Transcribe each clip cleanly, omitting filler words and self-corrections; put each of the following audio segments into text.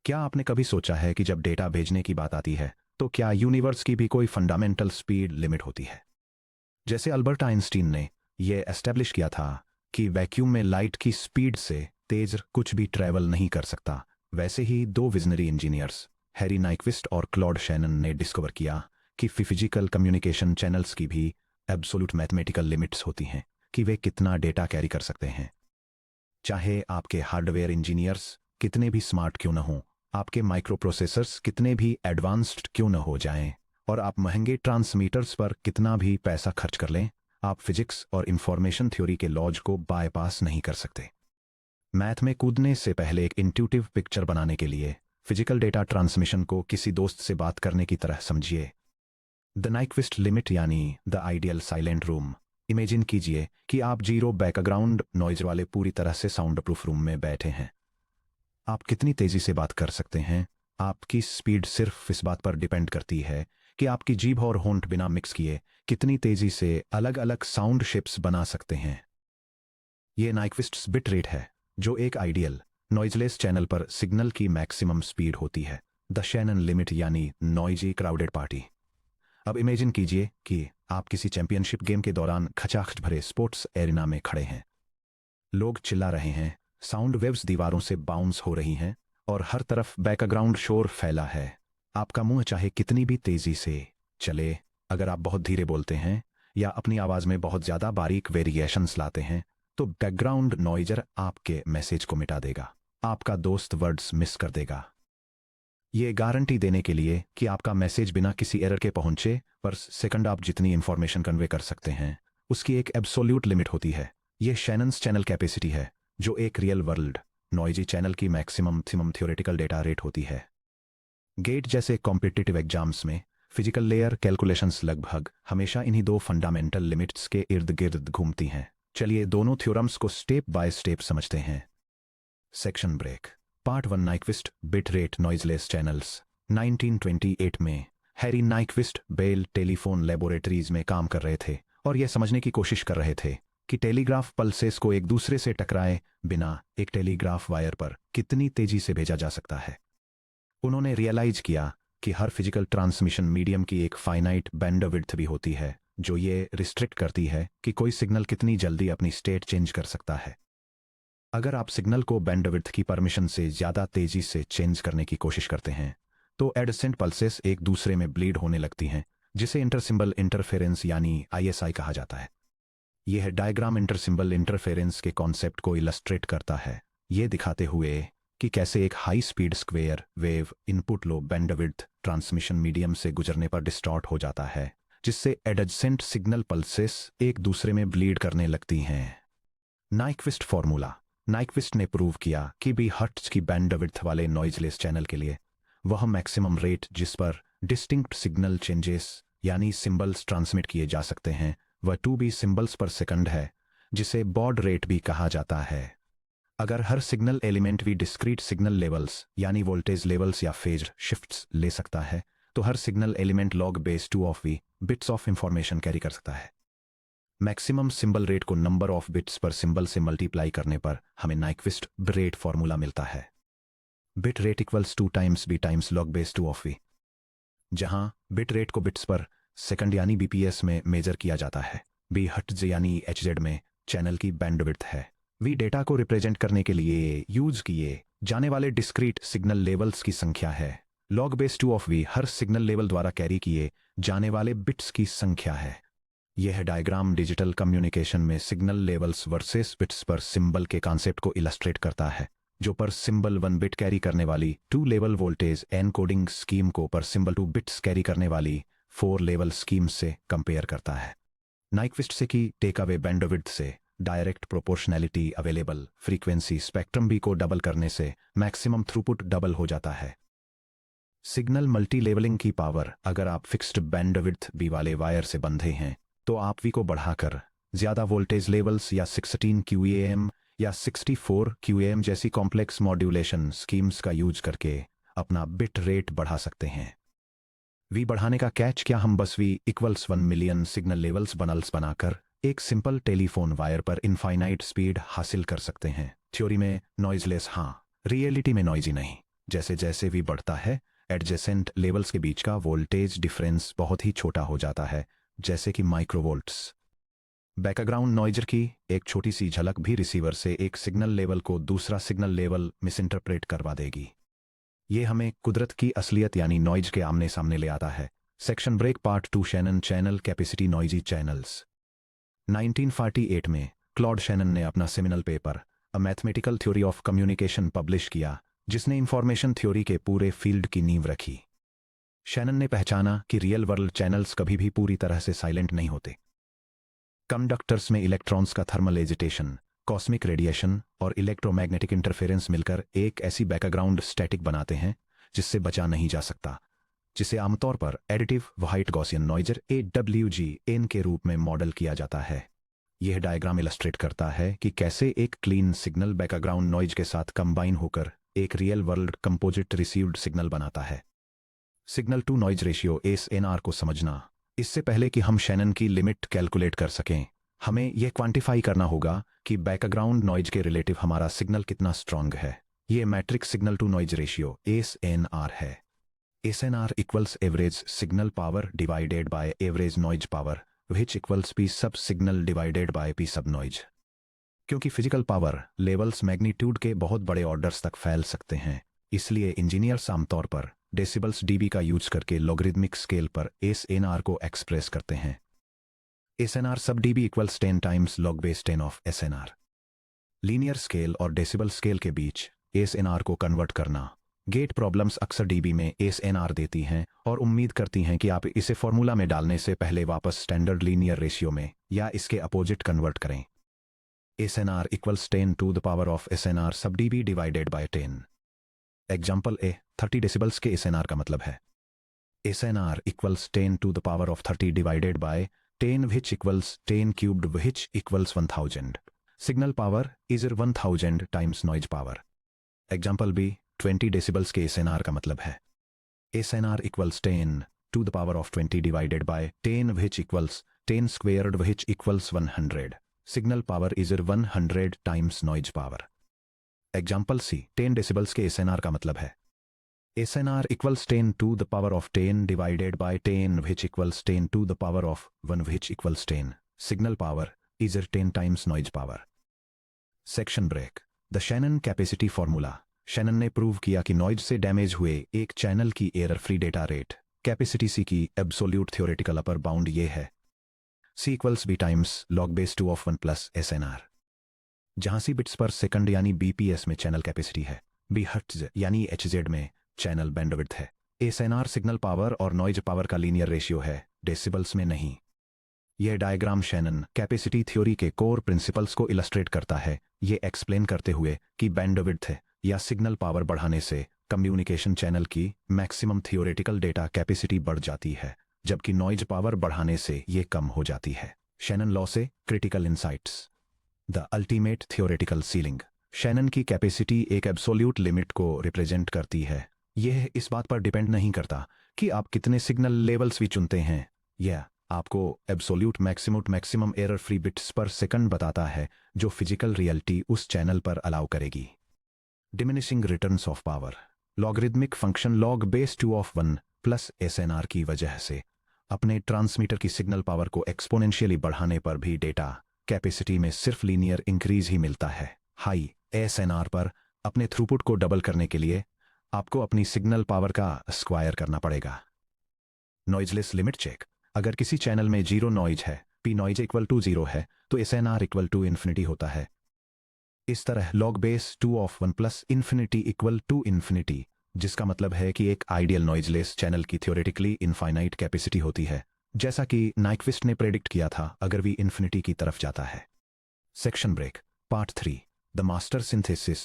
क्या आपने कभी सोचा है कि जब डेटा भेजने की बात आती है तो क्या यूनिवर्स की भी कोई फंडामेंटल स्पीड लिमिट होती है? जैसे अल्बर्ट आइंस्टीन ने यह एस्टेब्लिश किया था कि वैक्यूम में लाइट की स्पीड से तेज कुछ भी ट्रैवल नहीं कर सकता, वैसे ही दो विजनरी इंजीनियर्स हैरी नाइक्विस्ट और क्लॉड शैनन ने डिस्कवर किया कि फिजिकल कम्युनिकेशन चैनल्स की भी एब्सोल्यूट मैथमेटिकल लिमिट्स होती हैं कि वे कितना डेटा कैरी कर सकते हैं। चाहे आपके हार्डवेयर इंजीनियर्स कितने भी स्मार्ट क्यों न हों, आपके माइक्रो प्रोसेसर्स कितने भी एडवांस्ड क्यों न हो जाएं, और आप महंगे ट्रांसमीटर्स पर कितना भी पैसा खर्च कर लें, आप फिजिक्स और इंफॉर्मेशन थ्योरी के लॉज को बायपास नहीं कर सकते। मैथ में कूदने से पहले एक इंट्यूटिव पिक्चर बनाने के लिए फिजिकल डेटा ट्रांसमिशन को किसी दोस्त से बात करने की तरह समझिए। द नाइक्विस्ट लिमिट यानी the ideal silent room. Imagine कीजिए कि आप जीरो बैकग्राउंड नॉइज वाले पूरी तरह से साउंड प्रूफ रूम में बैठे हैं। आप कितनी तेजी से बात कर सकते हैं, आपकी स्पीड सिर्फ इस बात पर डिपेंड करती है कि आपकी जीभ और होंठ बिना मिक्स किए कितनी तेजी से अलग अलग साउंड शेप्स बना सकते हैं। यह नाइक्विस्ट्स बिट रेट है, जो एक आइडियल नॉइजलेस चैनल पर सिग्नल की मैक्सिमम स्पीड होती है। द शैनन लिमिट यानी नॉइजी क्राउडेड पार्टी। अब इमेजिन कीजिए कि आप किसी चैंपियनशिप गेम के दौरान खचाखच भरे स्पोर्ट्स एरिना में खड़े हैं। लोग चिल्ला रहे हैं, साउंड वेव्स दीवारों से बाउंस हो रही हैं और हर तरफ बैकग्राउंड शोर फैला है। आपका मुंह चाहे कितनी भी तेजी से चले, अगर आप बहुत धीरे बोलते हैं या अपनी आवाज में बहुत ज्यादा बारीक वेरिएशंस लाते हैं तो बैकग्राउंड नॉइजर आपके मैसेज को मिटा देगा, आपका दोस्त वर्ड्स मिस कर देगा। ये गारंटी देने के लिए कि आपका मैसेज बिना किसी एरर के पहुंचे, पर सेकंड आप जितनी इंफॉर्मेशन कन्वे कर सकते हैं उसकी एक एब्सोल्यूट लिमिट होती है। यह शैनन्स चैनल कैपेसिटी है, जो एक रियल वर्ल्ड नॉइजी चैनल की मैक्सिमम थ्योरेटिकल डेटा रेट होती है। गेट जैसे कॉम्पिटिटिव एग्जाम्स में फिजिकल लेयर कैलकुलेशंस लगभग हमेशा इन्हीं दो फंडामेंटल लिमिट्स के इर्द गिर्द घूमती हैं। चलिए दोनों थ्योरम्स को स्टेप बाय स्टेप समझते हैं। Section break. Part 1। Nyquist bit rate noiseless channels. 1928 में Harry Nyquist Bell telephone laboratories में काम कर रहे थे और यह समझने की कोशिश कर रहे थे कि टेलीग्राफ पल्सेस को एक दूसरे से टकराए बिना एक टेलीग्राफ वायर पर कितनी तेजी से भेजा जा सकता है। उन्होंने रियलाइज किया कि हर फिजिकल ट्रांसमिशन मीडियम की एक फाइनाइट बैंडविड्थ भी होती है, जो ये रिस्ट्रिक्ट करती है कि कोई सिग्नल कितनी जल्दी अपनी स्टेट चेंज कर सकता है। अगर आप सिग्नल को बैंडविड्थ की परमिशन से ज्यादा तेजी से चेंज करने की कोशिश करते हैं तो एडसेंट पल्सेस एक दूसरे में ब्लीड होने लगती हैं, जिसे इंटरसिंबल इंटरफेरेंस यानी आईएसआई कहा जाता है। यह डायग्राम इंटरसिंबल इंटरफेरेंस के कॉन्सेप्ट को इलस्ट्रेट करता है, ये दिखाते हुए कि कैसे एक high speed square wave input low bandwidth transmission medium से गुजरने पर डिस्टॉर्ट हो जाता है, जिससे एडजेसेंट सिग्नल पल्सेस एक दूसरे में ब्लीड करने लगती हैं। Nyquist formula. नाइक्विस्ट ने प्रूव किया कि बी हर्ट्ज की बैंडविड्थ वाले नॉइजलेस चैनल के लिए वह मैक्सिमम रेट जिस पर डिस्टिंक्ट सिग्नल चेंजेस यानी सिंबल्स ट्रांसमिट किए जा सकते हैं वह 2 सिंबल्स पर सेकंड है, जिसे बॉड रेट भी कहा जाता है। अगर हर सिग्नल एलिमेंट भी डिस्क्रीट सिग्नल लेवल्स यानी वोल्टेज लेवल्स या फेज शिफ्ट्स ले सकता है, तो हर signal element log base 2 of V bits of information carry कर सकता है। मैक्सिमम सिंबल रेट को number of bits per symbol से मल्टीप्लाई करने पर हमें नाइक्विस्ट रेट फॉर्मूला मिलता है। Bit rate equals 2 times B times log base 2 of V, जहां बिट रेट को बिट्स पर सेकंड यानी बीपीएस में मेजर किया जाता है। बी हर्ट्ज यानी एचजेड में चैनल की बैंडविड्थ है। वी डेटा को रिप्रेजेंट करने के लिए यूज किए जाने वाले डिस्क्रीट सिग्नल लेवल्स की संख्या है। लॉग बेस 2 ऑफ वी हर सिग्नल लेवल द्वारा कैरी किए जाने वाले बिट्स की संख्या है। यह डायग्राम डिजिटल कम्युनिकेशन में signal levels versus bits per symbol के कॉन्सेप्ट को इलस्ट्रेट करता है, जो पर सिंबल 1 बिट कैरी करने वाली 2 लेवल वोल्टेज एनकोडिंग स्कीम को पर सिंबल 2 बिट्स कैरी करने वाली 4 लेवल स्कीम से कंपेयर करता है। नाइक्विस्ट से की टेक अवे बैंडविड्थ से direct proportionality available frequency spectrum B को डबल करने से मैक्सिमम थ्रूपुट डबल हो जाता है। सिग्नल मल्टी लेवलिंग की पावर। अगर आप फिक्स्ड बैंडविड्थ बी वाले वायर से बंधे हैं तो आप वी को बढ़ाकर ज्यादा वोल्टेज लेवल्स या 16 QAM या 64 QAM जैसी कॉम्प्लेक्स मॉड्यूलेशन स्कीम्स का यूज करके अपना बिट रेट बढ़ा सकते हैं। वी बढ़ाने का कैच क्या? हम बस V equals 1 million signal levels बनल्स बनाकर एक सिंपल टेलीफोन वायर पर इनफाइनाइट स्पीड हासिल कर सकते हैं। थ्योरी में नॉइजलेस हाँ, रियलिटी में नॉइजी नहीं। जैसे जैसे भी बढ़ता है, एडजेसेंट लेवल्स के बीच का वोल्टेज डिफरेंस बहुत ही छोटा हो जाता है, जैसे कि माइक्रोवोल्ट्स। बैकग्राउंड नॉइजर की एक छोटी सी झलक भी रिसीवर से एक सिग्नल लेवल को दूसरा सिग्नल लेवल मिसइंटरप्रेट करवा देगी। ये हमें कुदरत की असलियत यानी नॉइज के आमने सामने ले आता है। Section break part 2 Shannon channel capacity noisy channels. 1948 में क्लॉड शैनन ने अपना seminal paper a mathematical theory of communication publish किया, जिसने इंफॉर्मेशन थ्योरी के पूरे फील्ड की नींव रखी। शैनन ने पहचाना कि रियल वर्ल्ड चैनल्स कभी भी पूरी तरह से साइलेंट नहीं होते। कंडक्टर्स में इलेक्ट्रॉन्स का थर्मल एजिटेशन, कॉस्मिक रेडिएशन और इलेक्ट्रोमैग्नेटिक इंटरफेरेंस मिलकर एक ऐसी बैकग्राउंड स्टैटिक बनाते हैं जिससे बचा नहीं जा सकता, जिसे आमतौर पर additive white Gaussian noise AWGN के रूप में मॉडल किया जाता है। यह डायग्राम इलस्ट्रेट करता है कि कैसे एक क्लीन सिग्नल बैकग्राउंड नॉइज के साथ कंबाइन होकर एक real world composite received signal बनाता है। Signal to noise ratio SNR को समझना। इससे पहले कि हम शैनन की लिमिट कैलकुलेट कर सकें, हमें यह क्वांटिफाई करना होगा कि बैकग्राउंड नॉइज के रिलेटिव हमारा सिग्नल कितना स्ट्रांग है। यह matrix signal to noise ratio SNR है। SNR equals average signal power divided by average noise power, which equals P sub signal divided by P sub noise. क्योंकि physical power levels magnitude के बहुत बड़े orders तक फैल सकते हैं, इसलिए इंजीनियर्स आमतौर पर डेसिबल्स dB का यूज करके लॉगरिदमिक स्केल पर SNR को एक्सप्रेस करते हैं। SNR sub dB equals 10 times log base 10 of SNR। Linear scale और डेसिबल स्केल के बीच SNR को कन्वर्ट करना। गेट प्रॉब्लम्स अक्सर dB में SNR देती हैं और उम्मीद करती हैं कि आप इसे फॉर्मूला में डालने से पहले वापस स्टैंडर्ड लीनियर रेशियो में या इसके अपोजिट कन्वर्ट करें। SNR equals 10 to the power of SNR sub dB divided by 10। Example a 30 decibels के SNR का मतलब है SNR equals 10 to the power of 30 divided by 10 which equals 10 cubed which equals 1000. Signal power is 1000 times noise power. Example B 20 decibels के SNR का मतलब है SNR equals 10 to the power of 20 divided by 10 which equals 10 squared which equals 100. Signal power is 100 times noise power. Example C 10 decibels के SNR का मतलब है SNR equals 10 to the power of 10 divided by 10 which equals 10 to the power of 1 which equals 10. Signal power is 10 times noise power. Section break. The Shannon capacity formula. Shannon ने prove किया कि noise से damage हुए एक channel की error free data rate capacity C की absolute theoretical upper bound ये है C equals B times log base 2 of 1 plus SNR, जहां C बिट्स पर सेकंड यानी BPS में चैनल कैपेसिटी है, B हर्ट्ज यानी HZ में चैनल बैंडविड्थ है। SNR सिग्नल पावर और नॉइज पावर का लीनियर रेशियो है, डेसिबल्स में नहीं। यह डायग्राम शैनन कैपेसिटी थ्योरी के कोर प्रिंसिपल्स को इलस्ट्रेट करता है, ये एक्सप्लेन करते हुए कि बैंडविड्थ या सिग्नल पावर बढ़ाने से कम्युनिकेशन चैनल की मैक्सिमम थियोरेटिकल डेटा कैपेसिटी बढ़ जाती है, जबकि नॉइज पावर बढ़ाने से ये कम हो जाती है। शैनन लॉ से critical insights. The ultimate theoretical ceiling. Shannon की कैपेसिटी एक एब्सोल्यूट लिमिट को रिप्रेजेंट करती है। यह इस बात पर डिपेंड नहीं करता कि आप कितने सिग्नल लेवल्स भी चुनते हैं, यह आपको absolute maximum error free bits पर सेकंड बताता है जो फिजिकल रियलिटी उस चैनल पर अलाउ करेगी। Diminishing returns of power. Logarithmic function log base 2 of 1 plus SNR की वजह से अपने ट्रांसमीटर की सिग्नल पावर को एक्सपोनेंशियली बढ़ाने पर भी डेटा कैपेसिटी में सिर्फ लीनियर इंक्रीज ही मिलता है। हाई SNR पर अपने थ्रूपुट को डबल करने के लिए आपको अपनी सिग्नल पावर का स्क्वायर करना पड़ेगा। Noiseless limit check. अगर किसी चैनल में जीरो नॉइज है, P नॉइज इक्वल टू 0 है, तो SNR इक्वल टू इन्फिनिटी होता है। इस तरह log base 2 of 1 plus infinity equal to infinity, जिसका मतलब है कि एक आइडियल नॉइजलेस चैनल की थ्योरेटिकली इनफाइनाइट कैपेसिटी होती है, जैसा कि नाइक्विस्ट ने प्रेडिक्ट किया था अगर भी इन्फिनिटी की तरफ जाता है। Section break part 3 the master synthesis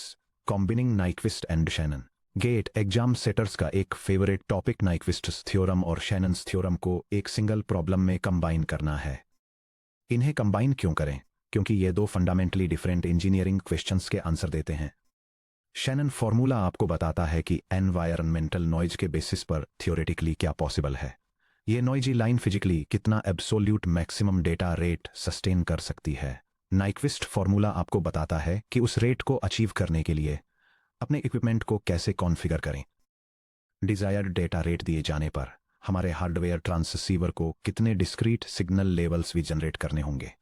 combining Nyquist and Shannon. GATE exam setters का एक फेवरेट टॉपिक नाइक्विस्ट्स थ्योरम और शैनन्स थ्योरम को एक सिंगल प्रॉब्लम में कंबाइन करना है। इन्हें कंबाइन क्यों करें? क्योंकि ये दो फंडामेंटली डिफरेंट इंजीनियरिंग क्वेश्चंस के आंसर देते हैं। शैनन फॉर्मूला आपको बताता है कि एनवायरनमेंटल नॉइज के बेसिस पर थ्योरेटिकली क्या पॉसिबल है। ये नॉइजी लाइन फिजिकली कितना absolute maximum data rate sustain कर सकती है। नाइक्विस्ट फॉर्मूला आपको बताता है कि उस रेट को अचीव करने के लिए अपने इक्विपमेंट को कैसे कॉन्फ़िगर करें। डिज़ायर्ड डेटा रेट दिए जाने पर हमारे हार्डवेयर ट्रांससीवर को कितने डिस्क्रीट सिग्नल लेवल्स भी जनरेट करने होंगे।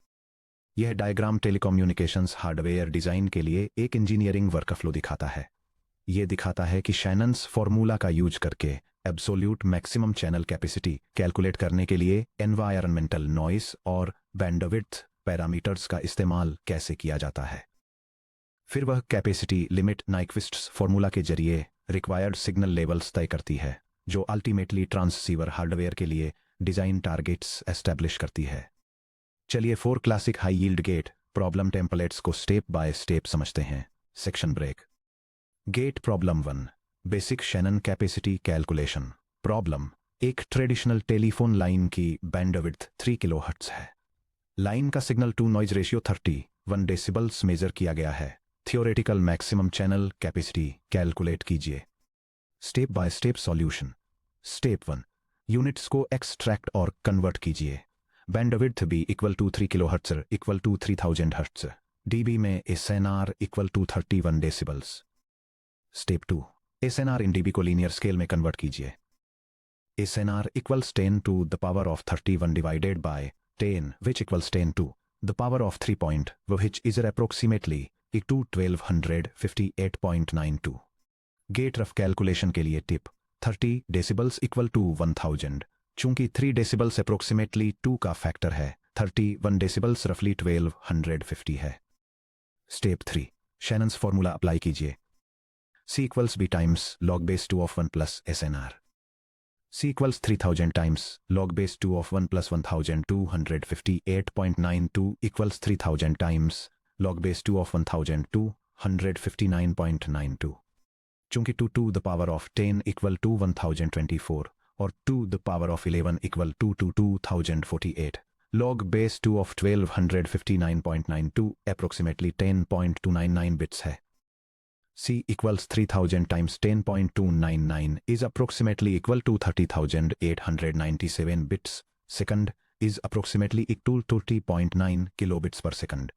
यह डायग्राम टेलीकम्युनिकेशंस हार्डवेयर डिज़ाइन के लिए एक इंजीनियरिंग वर्कफ्लो दिखाता है। यह दिखाता है कि शैनन्स फॉर्मूला का यूज करके absolute maximum channel capacity calculate करने के लिए एनवायरनमेंटल नॉइस और बैंडविड्थ पैरामीटर्स का इस्तेमाल कैसे किया जाता है। फिर वह कैपेसिटी लिमिट नाइक्विस्ट्स फॉर्मूला के जरिए रिक्वायर्ड सिग्नल लेवल्स तय करती है, जो अल्टीमेटली ट्रांससीवर हार्डवेयर के लिए डिज़ाइन टारगेट्स एस्टैब्लिश करती है। चलिए 4 classic high yield GATE problem templates को स्टेप बाय स्टेप समझते हैं। Section break. GATE problem 1, basic Shannon capacity calculation. Problem: एक ट्रेडिशनल टेलीफोन लाइन की बैंडविड्थ 3 किलोहर्ट्ज है। लाइन का signal to noise ratio 31 decibels measure किया गया है। Theoretical maximum channel capacity calculate कीजिए। Step by step solution. Step 1, units को extract और कन्वर्ट कीजिए। Bandwidth B equal to 3 kilohertz equal to 3000 hertz. DB में SNR equal to 31 decibels. Step 2, SNR in dB को linear scale में convert कीजिए। SNR equals 10 to the power of 31 divided by 10 which equals 10 to the power of 3 point which is approximately equal to 1258.92। GATE rough calculation के लिए tip: 30 decibels equal to 1000। चूंकि 3 decibels approximately 2 का factor है, 31 decibels रफली 1250 है। Step 3, शैनन्स formula apply कीजिए। C equals B times log base 2 of 1 plus SNR। C equals 3000 times log base 2 of 1 plus 1258.92 equals 3000 times log base 2 of 1259.92। चूंकि 2 to the power of 10 equal to 1024 और 2 the power of 11 equal to 2048, log base 2 of 1259.92 approximately 10.299 bits है। C equals 3000 times 10.299 is approximately equal to 30,897 bits second is approximately equal to 30.9 kilobits per second।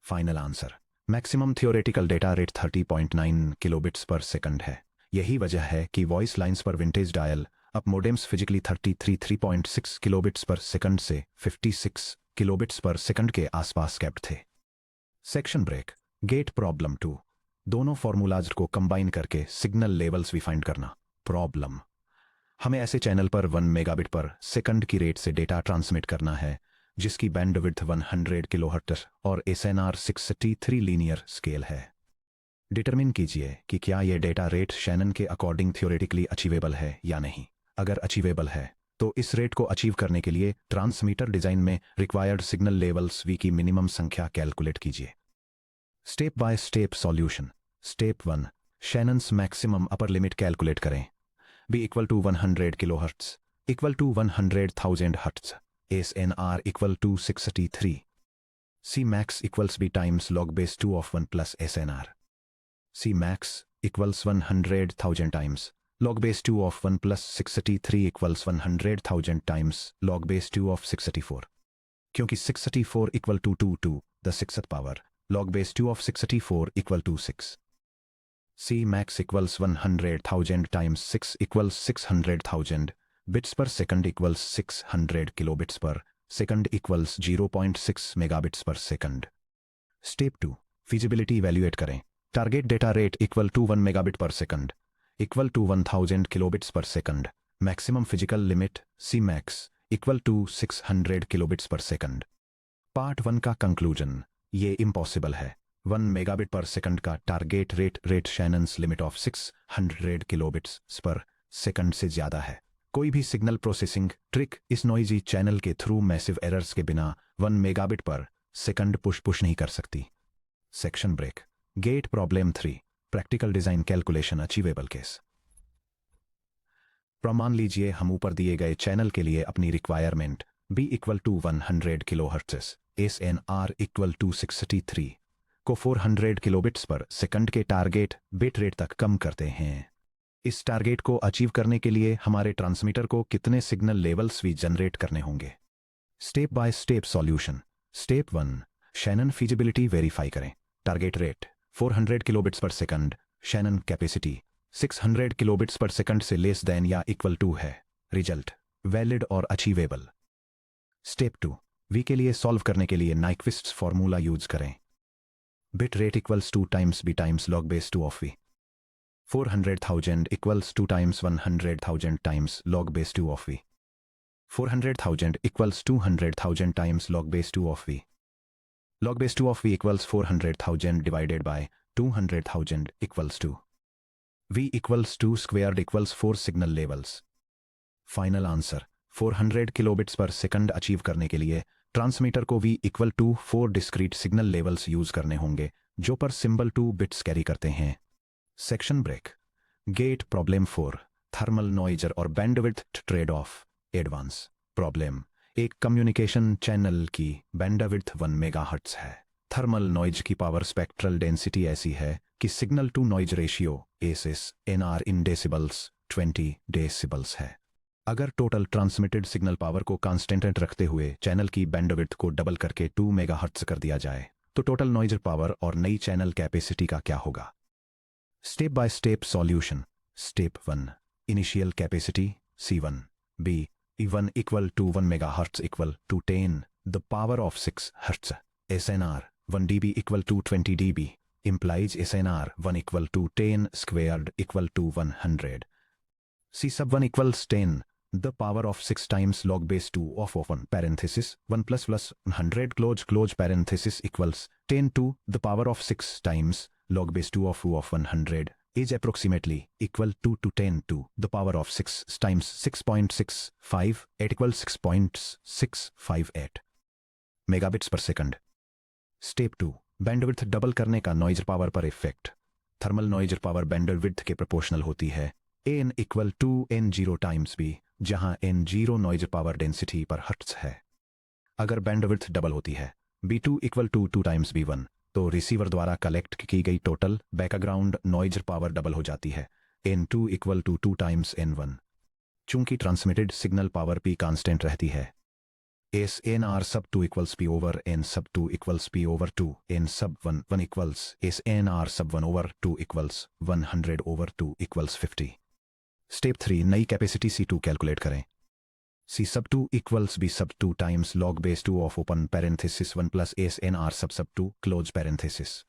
Final answer: maximum theoretical data rate 30.9 kilobits per second है। यही वजह है कि voice lines पर vintage dial up modems physically 3.6 kilobits per second से 56 kilobits per second के आसपास capped थे। Section break. गेट प्रॉब्लम 2, दोनों फॉर्मूलाज को कंबाइन करके सिग्नल लेवल्स भी फाइंड करना। प्रॉब्लम: हमें ऐसे चैनल पर 1 मेगाबिट पर सेकंड की रेट से डेटा ट्रांसमिट करना है जिसकी बैंडविड्थ 100 किलोहर्ट्ज और एसएनआर 633 लीनियर स्केल है। डिटरमिन कीजिए कि क्या यह डेटा रेट शैनन के अकॉर्डिंग थियोरेटिकली अचीवेबल है या नहीं। अगर अचीवेबल है तो इस रेट को अचीव करने के लिए ट्रांसमीटर डिजाइन में रिक्वायर्ड सिग्नल लेवल्स वी की मिनिमम संख्या कैलकुलेट कीजिए। Step by step solution. Step 1, Shannon's maximum upper limit calculate करें। B equal to 100 kilohertz equal to 100,000 hertz. SNR equal to 633। C max equals B times log base 2 of 1 plus SNR. C max equals 100,000 times log base 2 of 1 plus 633 equals 100,000 times log base 2 of 634। क्योंकि 634 equal to 2 to the 6th power, log base 2 of 634 equal to 6। C max equals 100,000 times 6 equals 600,000 bits per second equals 600 kilobits per second equals 0.6 megabits per second। Step 2, feasibility evaluate करें। Target data rate equal to 1 megabit per second equal to 1000 kilobits per second। Maximum physical limit C max equal to 600 kilobits per second। Part 1 का conclusion: ये impossible है। 1 megabit per second का target rate Shannon's limit of 600 kilobits per second से ज्यादा है। कोई भी signal processing trick इस नॉइजी चैनल के थ्रू मैसिव एरर्स के बिना 1 मेगाबिट पर सेकंड पुश नहीं कर सकती। Section break. GATE problem 3, practical design calculation achievable case. मान लीजिए हम ऊपर दिए गए चैनल के लिए अपनी requirement B equal to 100 kilohertz SNR equal to 633 को 400 किलोबिट्स पर सेकंड के टारगेट बिट रेट तक कम करते हैं। इस टारगेट को अचीव करने के लिए हमारे ट्रांसमीटर को कितने सिग्नल लेवल्स भी जनरेट करने होंगे। Step by step solution. Step 1, Shannon feasibility verify करें। Target rate 400 kilobits per second, Shannon capacity 600 kilobits per second से लेस देन या इक्वल टू है। रिजल्ट वैलिड और अचीवेबल। स्टेप 2, वी के लिए सॉल्व करने के लिए नाइक्विस्ट्स फॉर्मूला यूज करें। Bit rate equals 2 times B times log base 2 of V. 400,000 equals 2 times 100,000 times log base 2 of V. 400,000 equals 200,000 times log base 2 of v. Log base 2 of v equals 400,000 divided by 200,000 equals 2. v equals 2 squared equals 4 signal levels. Final answer 400 kilobits per second achieve करने के लिए transmitter को v equal to 4 discrete signal levels use करने होंगे जो पर symbol 2 bits carry करते हैं। Section break. GATE problem 4, thermal noise और bandwidth trade off. Advance problem. एक कम्युनिकेशन चैनल की बैंडविड्थ 1 मेगाहर्ट्ज है। थर्मल नॉइज की पावर स्पेक्ट्रल डेंसिटी ऐसी है कि signal to noise ratio ASNR in decibels 20 decibels है। अगर टोटल ट्रांसमिटेड सिग्नल पावर को कांस्टेंट रखते हुए चैनल की बैंडविड्थ को डबल करके 2 मेगाहर्ट्ज कर दिया जाए तो टोटल नॉइज पावर और नई चैनल कैपेसिटी का क्या होगा? Step by step solution. Step 1, initial capacity C1 B E1 equal to 1 megahertz equal to 10 the power of 6 hertz. SNR 1 dB equal to 20 dB implies SNR 1 equal to 10 squared equal to 100. C sub 1 equals 10 the power of 6 times log base 2 of open parenthesis 1 plus 100 close parenthesis equals 10 to the power of 6 times log base 2 of 100 is approximately equal to 10 to the power of 6 times 6.658 equals 6.658 megabits per second. Step 2, bandwidth double करने का noise power पर effect. Thermal noise power bandwidth के proportional होती है N equal to N0 times B, जहां N0 noise power density per hertz है। अगर bandwidth double होती है B2 equal to 2 times B1 तो रिसीवर द्वारा कलेक्ट की गई total background noise power double हो जाती है N2 equal to 2 times N1। चूंकि transmitted signal power P constant रहती है SNR sub 2 equals P over N sub 2 equals P over 2 N sub 1 equals SNR sub 1 over 2 equals 100 over 2 equals 50. Step 3, नई capacity C2 calculate करें। C sub 2 equals B sub 2 times log base 2 of open parenthesis 1 plus SNR sub 2 close parenthesis.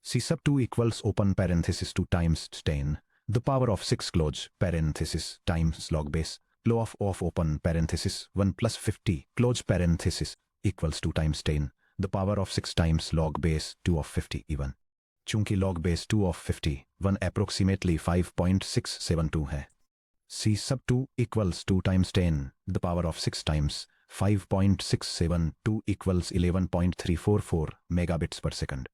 C sub 2 equals open parenthesis 2 times 10 the power of 6 close parenthesis times log base low of open parenthesis 1 plus 50 close parenthesis equals 2 times 10 the power of 6 times log base 2 of 50 even. चूंकि log base 2 of 50 1 approximately 5.672 है। C sub 2 equals 2 times 10 the power of 6 times 5.672 equals 11.344 megabits per second.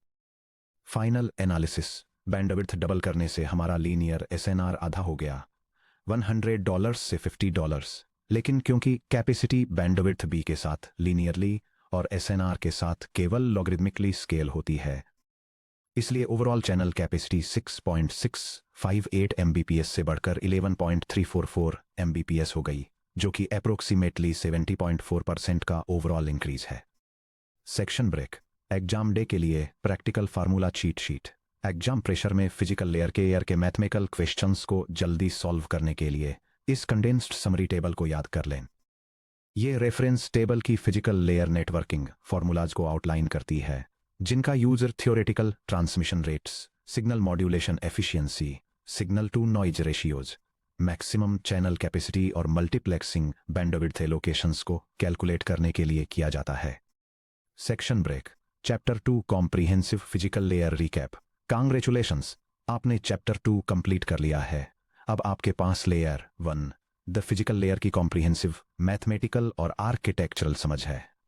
Final analysis. Bandwidth double करने से हमारा linear SNR आधा हो गया $100 से $50, लेकिन क्योंकि कैपेसिटी बैंडविड्थ B के साथ लीनियरली और SNR के साथ केवल लॉगरिदमिकली स्केल होती है, इसलिए ओवरऑल चैनल कैपेसिटी 6.658 Mbps से बढ़कर 11.344 Mbps हो गई, जो कि अप्रोक्सीमेटली 70.4% का ओवरऑल इंक्रीज है। Section break. एग्जाम डे के लिए practical formula cheat sheet. Exam pressure में फिजिकल लेयर के एयर के मैथमेटिकल क्वेश्चंस को जल्दी सॉल्व करने के लिए इस कंडेंस्ड समरी टेबल को याद कर लें। ये रेफरेंस टेबल की फिजिकल लेयर नेटवर्किंग फॉर्मूलाज को आउटलाइन करती है, जिनका user theoretical transmission rates, signal modulation efficiency, signal to noise ratios, maximum channel capacity और मल्टीप्लेक्सिंग बैंडविड्थ एलोकेशंस को कैलकुलेट करने के लिए किया जाता है। Section break. Chapter 2 comprehensive physical layer recap. Congratulations, आपने चैप्टर 2 कंप्लीट कर लिया है। अब आपके पास लेयर 1 द फिजिकल लेयर की कॉम्प्रिहेंसिव मैथमेटिकल और आर्किटेक्चरल समझ है।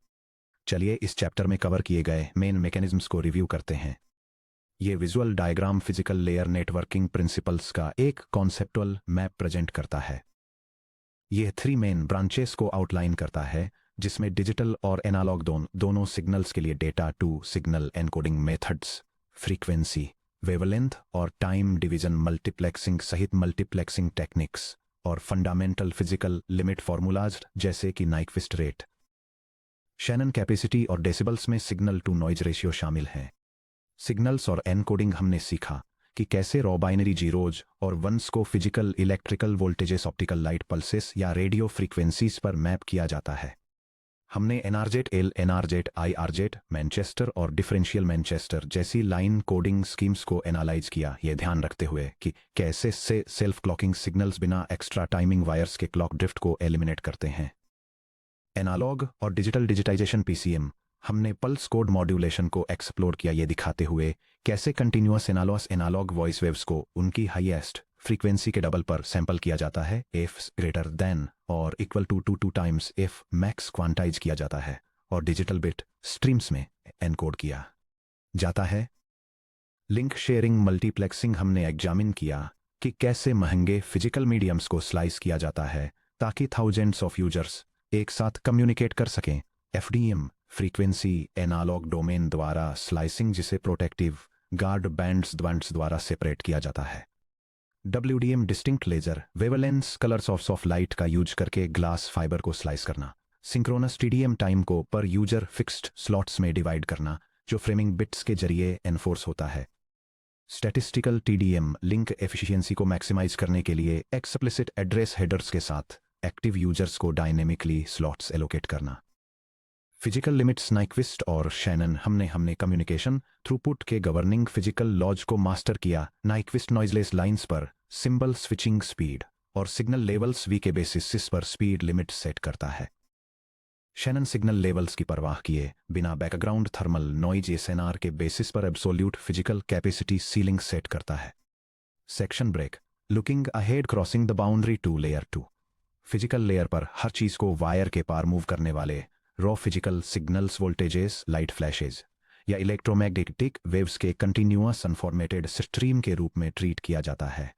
चलिए इस चैप्टर में कवर किए गए मेन मैकेनिज्म्स को रिव्यू करते हैं। ये visual diagram physical layer networking principles का एक कॉन्सेप्टुअल मैप प्रेजेंट करता है। यह 3 मेन ब्रांचेस को आउटलाइन करता है, जिसमें डिजिटल और एनालॉग दोनों सिग्नल्स के लिए data to signal encoding methods, frequency, wavelength और टाइम डिवीजन मल्टीप्लेक्सिंग सहित मल्टीप्लेक्सिंग टेक्निक्स और फंडामेंटल फिजिकल लिमिट फॉर्मूलाज जैसे कि नाइक्विस्ट रेट, शैनन कैपेसिटी और डेसिबल्स में सिग्नल टू नॉइज रेशियो शामिल हैं। सिग्नल्स और एनकोडिंग हमने सीखा कि कैसे रॉ बाइनरी जीरोज और वंस को physical electrical voltages optical light pulses या रेडियो फ्रीक्वेंसीज पर मैप किया जाता है। हमने एनआरजेट एल एनआरजेट आईआरजेट मैनचेस्टर और डिफरेंशियल मैनचेस्टर जैसी लाइन कोडिंग स्कीम्स को एनालाइज किया, ये ध्यान रखते हुए कि कैसे से सेल्फ क्लॉकिंग सिग्नल्स बिना एक्स्ट्रा टाइमिंग वायर्स के क्लॉक ड्रिफ्ट को एलिमिनेट करते हैं। एनालॉग और डिजिटल डिजिटाइजेशन पीसीएम, हमने पल्स कोड मॉड्यूलेशन को एक्सप्लोर किया, ये दिखाते हुए कैसे कंटिन्यूअस एनालॉग वॉइस वेव्स को उनकी हाईएस्ट फ्रीक्वेंसी के डबल पर सैंपल किया जाता है, एफ ग्रेटर देन और equal to 2 times F max quantise किया जाता है और डिजिटल बिट स्ट्रीम्स में एनकोड किया जाता है। लिंक शेयरिंग मल्टीप्लेक्सिंग, हमने एग्जामिन किया कि कैसे महंगे फिजिकल मीडियम्स को स्लाइस किया जाता है ताकि थाउजेंड्स ऑफ यूजर्स एक साथ कम्युनिकेट कर सकें। एफडीएम फ्रीक्वेंसी एनालॉग डोमेन द्वारा स्लाइसिंग, जिसे प्रोटेक्टिव गार्ड बैंड्स द्वारा सेपरेट किया जाता है। WDM distinct laser wavelengths colours of light का यूज करके ग्लास फाइबर को स्लाइस करना। सिंक्रोनस TDM टाइम को पर यूजर फिक्स्ड स्लॉट्स में डिवाइड करना, जो फ्रेमिंग बिट्स के जरिए एनफोर्स होता है। स्टैटिस्टिकल TDM लिंक एफिशिएंसी को मैक्सिमाइज करने के लिए एक्सप्लिसिट एड्रेस हेडर्स के साथ एक्टिव यूजर्स को डायनेमिकली स्लॉट्स एलोकेट करना। फिजिकल लिमिट्स नाइक्विस्ट और शैनन, हमने कम्युनिकेशन थ्रूपुट के गवर्निंग फिजिकल लॉज को मास्टर किया। नाइक्विस्ट नॉइजलेस लाइंस पर सिंबल स्विचिंग स्पीड और सिग्नल लेवल्स V के बेसिस पर स्पीड लिमिट सेट करता है। शैनन सिग्नल लेवल्स की परवाह किए बिना बैकग्राउंड थर्मल नॉइज SNR के बेसिस पर absolute physical capacity ceiling set करता है। Section break, looking ahead crossing the boundary to layer 2, physical layer पर हर चीज को वायर के पार मूव करने वाले raw physical signals, voltages, light flashes या इलेक्ट्रोमैग्नेटिक वेव्स के कंटिन्यूअस अनफॉर्मेटेड स्ट्रीम के रूप में ट्रीट किया जाता है।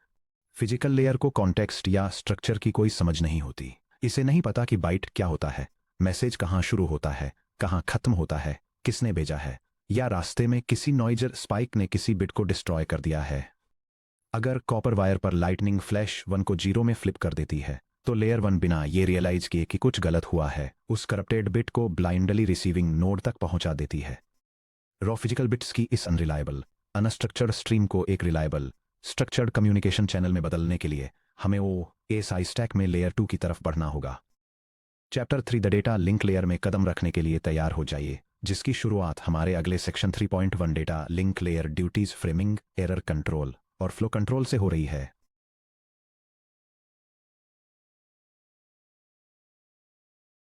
फिजिकल लेयर को कॉन्टेक्स्ट या स्ट्रक्चर की कोई समझ नहीं होती। इसे नहीं पता कि बाइट क्या होता है, मैसेज कहाँ शुरू होता है, कहाँ खत्म होता है, किसने भेजा है, या रास्ते में किसी नॉइजर स्पाइक ने किसी बिट को डिस्ट्रॉय कर दिया है। अगर कॉपर वायर पर लाइटनिंग फ्लैश 1 को 0 में फ्लिप कर देती है तो लेयर 1 बिना ये रियलाइज किए कि कुछ गलत हुआ है उस करप्टेड बिट को ब्लाइंडली रिसीविंग नोड तक पहुंचा देती है। रॉ फिजिकल बिट्स की इस अनरिलायबल अनस्ट्रक्चर्ड स्ट्रीम को एक रिलायबल स्ट्रक्चर्ड कम्युनिकेशन चैनल में बदलने के लिए हमें OSI स्टैक में लेयर 2 की तरफ बढ़ना होगा। Chapter 3 the data link layer में कदम रखने के लिए तैयार हो जाइए, जिसकी शुरुआत हमारे अगले section 3.1 data link layer duties framing, error control और फ्लो कंट्रोल से हो रही है।